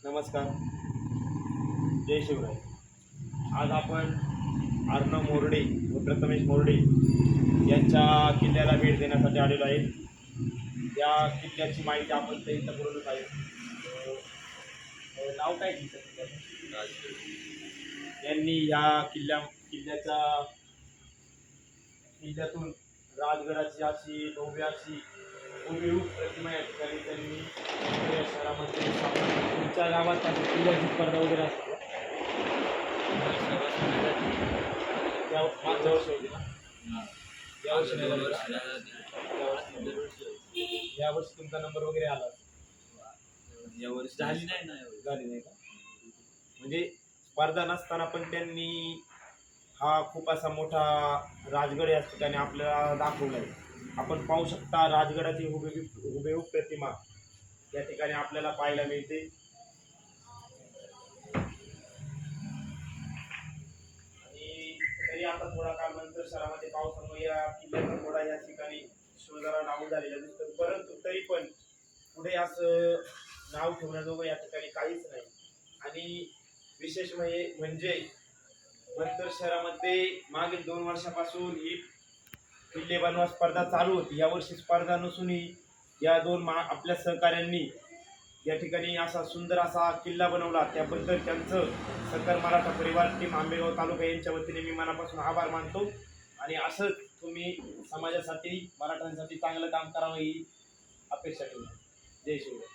नमस्कार. जय शिवराय. आज आपण अर्णव मोरडे व प्रथमेश मोरडे यांच्या किल्ल्याला भेट देण्यासाठी आलेलो आहे. या किल्ल्याची माहिती आपण ते इथं बोलत आहे. नाव काय किल्ल्याचं? यांनी या किल्ल्यातून राजगडाची अशी भव्य अशी हुबेहूब प्रतिमा या ठिकाणी त्यांनी या शहरामध्ये तुमच्या गावात अशी किल्ल्याची स्पर्धा वगैरे असते मागच्या वर्षी होती ना? यावर्षी नाही झाली का? यावर्षी तुमचा नंबर वगैरे आला? यावर्षी झाली नाही ना. झाली नाही का? म्हणजे स्पर्धा नसताना पण त्यांनी हा खूप असा मोठा राजगड या ठिकाणी आपल्याला दाखवला आहे. आपण पाहू शकता राजगडाची हुबेहूब प्रतिमा या ठिकाणी आपल्याला पाहायला मिळते. आणि तरी आता थोडा काळ नंतर शहरामध्ये पावसामुळे या किल्ल्याचा थोडा या ठिकाणी शोधाला डाऊन झालेला दिसतो, परंतु तरी पण पुढे असं नाव ठेवण्याजोगं या ठिकाणी काहीच नाही. आणि विशेष म्हणजे नंतर शहरामध्ये मागील 2 वर्षापासून ही किल्ले बनवा स्पर्धा चालू होती. यावर्षी स्पर्धा नसूनही या आपल्या सहकाऱ्यांनी या ठिकाणी असा सुंदर असा किल्ला बनवला. त्याबद्दल त्यांचं सकल मराठा परिवार टीम आंबेगाव तालुका यांच्या वतीने मी मनापासून आभार मानतो. आणि असंच तुम्ही समाजासाठी मराठ्यांसाठी चांगलं काम करावं ही अपेक्षा ठेवतो. जय शिवराय.